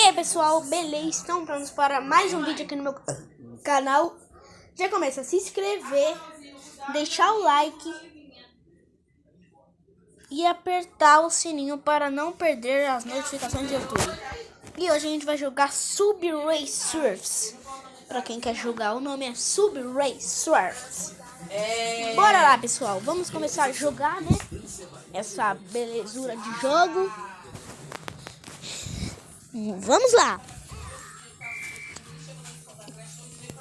E aí pessoal, beleza? Estão prontos para mais um vídeo aqui no meu canal? Já começa a se inscrever, deixar o like e apertar o sininho para não perder as notificações do YouTube. E hoje a gente vai jogar Subway Surfers. Para quem quer jogar, o nome é Subway Surfers. Bora lá pessoal, vamos começar a jogar, né? Essa belezura de jogo. Vamos lá!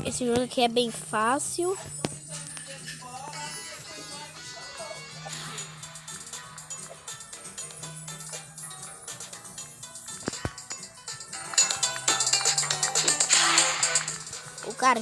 Esse jogo aqui é bem fácil. O cara.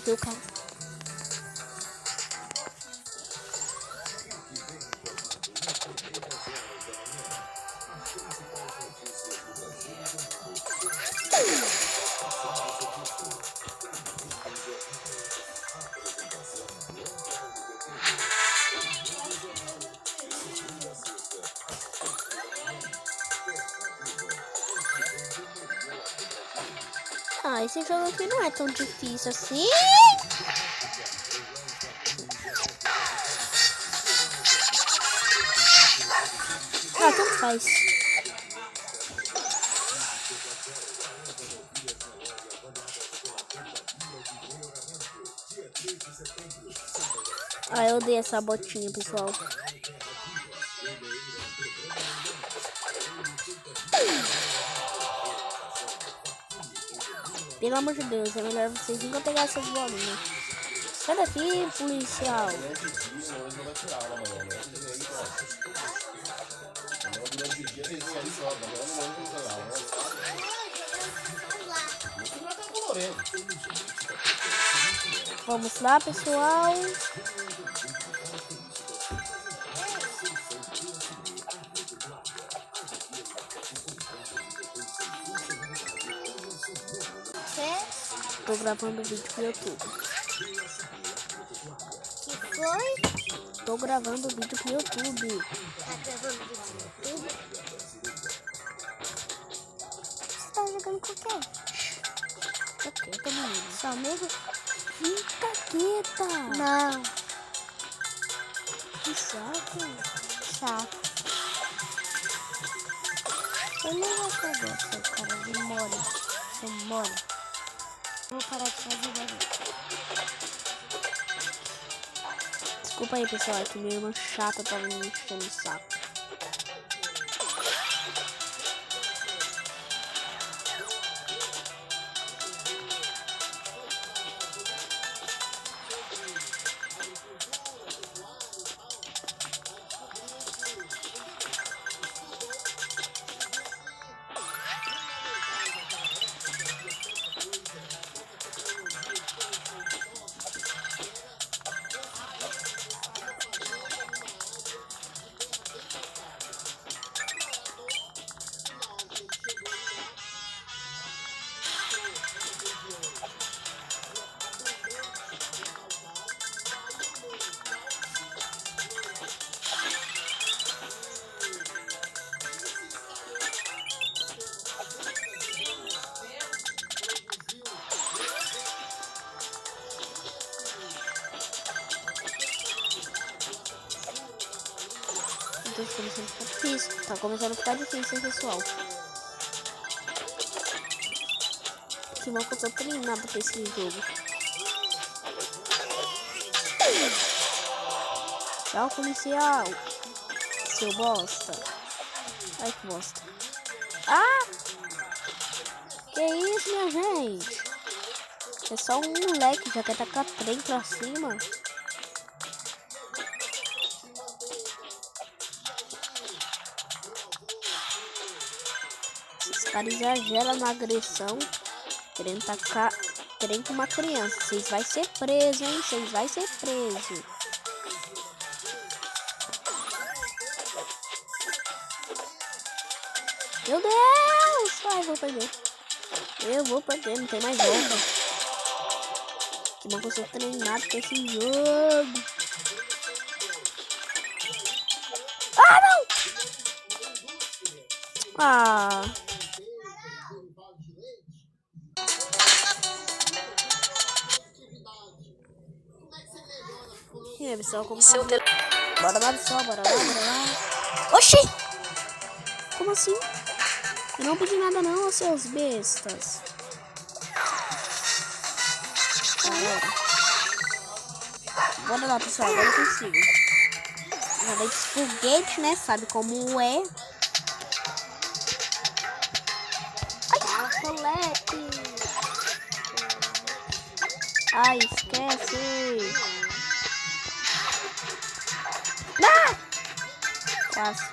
Ah, esse jogo aqui não é tão difícil assim. Ah, tanto faz. Ah, eu odeio essa botinha, pessoal. Pelo amor de Deus, é melhor vocês nunca pegar essas bolinhas. Sai daqui, policial. Vamos lá, pessoal. Tô gravando vídeo pro YouTube. Que foi? Tô gravando vídeo pro YouTube. Tá gravando vídeo no YouTube? Você tá jogando com quem? Ok, tô menino. Seu amigo? Fica quieta. Não. Que saco. Chato. Eu não vou fazer seu cara de mora. Seu mora. Vou parar de fazer barulho. Desculpa aí, pessoal, é que minha irmã chata tava me enchendo o saco. Então, começando a ficar difícil. Tá começando a ficar difícil, hein, pessoal. Que mal que eu tô treinado pra esse jogo. Tchau, policial. Seu bosta. Ai, que bosta. Ah! Que isso, minha gente? É só um moleque, já quer tacar trem pra cima. Esses caras exageram na agressão, querendo tacar trem com uma criança. Vocês vão ser presos, hein? Vocês vão ser presos. Meu Deus! Ai, vou perder. Eu vou perder, não tem mais volta. Que bom que eu sou treinado com esse jogo. Ah, não! Ah! E aí, pessoal, como Seu tá? Bora lá, pessoal, bora lá. Oxi! Como assim? Eu não pedi nada não, seus bestas. Bora lá, pessoal, agora eu consigo. Já dei esse foguete, né? Sabe como é. Ai, esquece. Ah! Quase.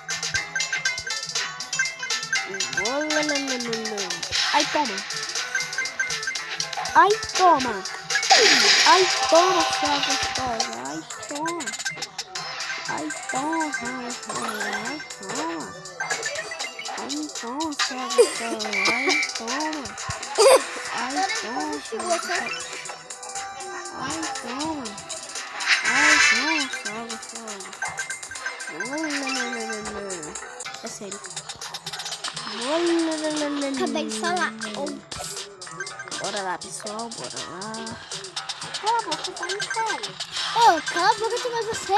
Ai, toma. Ai, toma. Ai, toma, sua gostosa. Ai, toma. Ai, toma. Ai, toma. Ai, toma, sua gostosa. Ai, toma. Ai, toma, sua gostosa. Ai, toma. Ai, toma, sua gostosa. É sério. Acabei de falar. Bora lá, pessoal, bora lá. Cala a boca, tá no sério. Ô, cala a boca, tu vai você.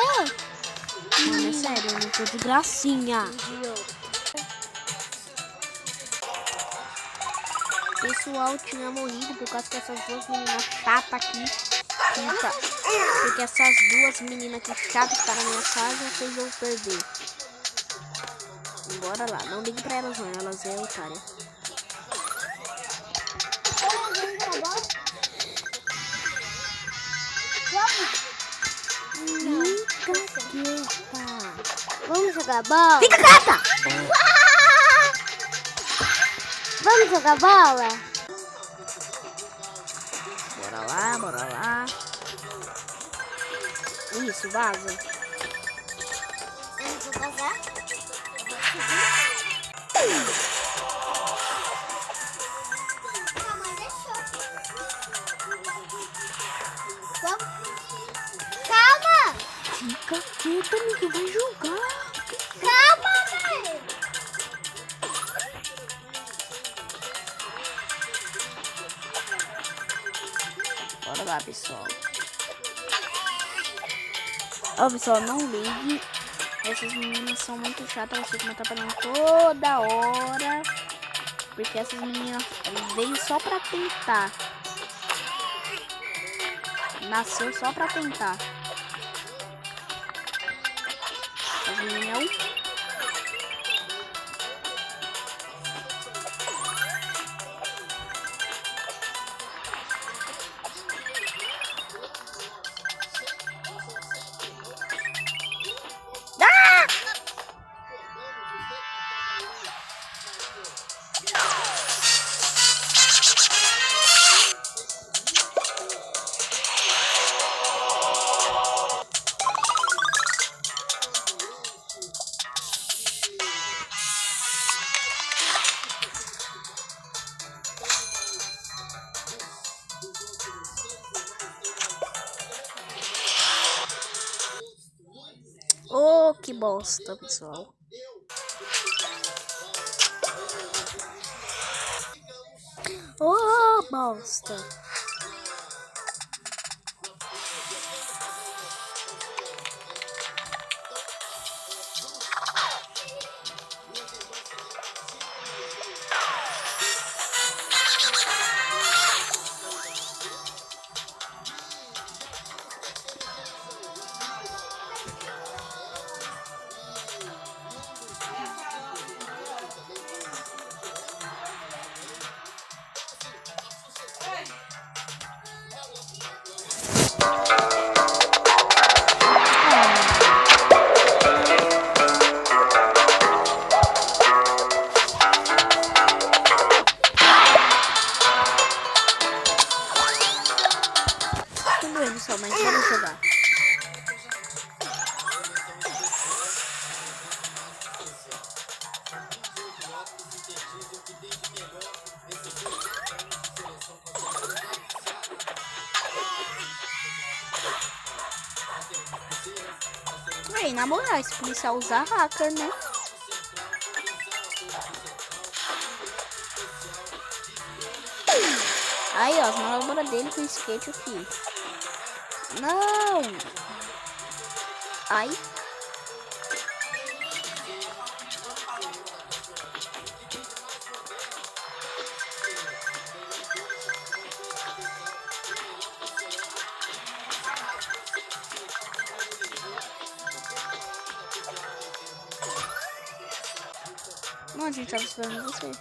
Mano, é sério, eu não tô de gracinha. Pessoal, tinha morrido por causa que essas duas meninas chatas aqui. Porque essas duas meninas aqui chatas que tá na minha casa fez eu perder. Bora lá, não ligue pra elas não, elas é otária. Fica quieta. Vamos jogar bola? Fica quieta! Vamos jogar bola? Bora lá, bora lá. Isso, vaza. Eu vou vazar. Calma! Fica quieta, amiga, vai jogar. Calma, velho! Bora lá, pessoal. Ó, pessoal, não ligue. Essas meninas são muito chatas, elas ficam me atrapalhando toda hora. Porque essas meninas veio só pra tentar. Nasceu só pra tentar. As meninas oh, que bosta, pessoal. Oh, bosta. Tudo bem, pessoal, mas vamos jogar. Aí, na moral, esse policial usa hacker, né? Aí, ó, as manobras dele com o skate, eu fiz. Não! Ai. Não, a gente tava esperando você.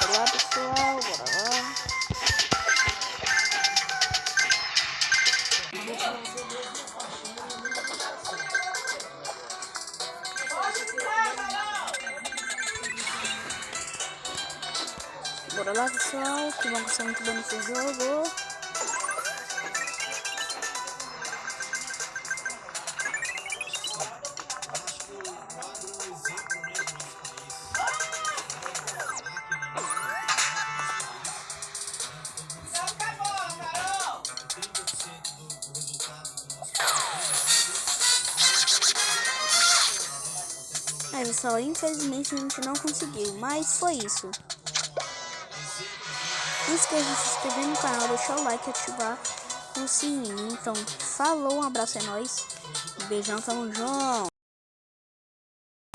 Bora lá, pessoal, bora lá. Bora lá, pessoal, que vão gostar muito bem desse jogo. Pessoal, infelizmente a gente não conseguiu, mas foi isso. Não esqueça de se inscrever no canal, deixar o like e ativar o sininho. Então, falou, um abraço, é nóis. Um beijão, tamo junto.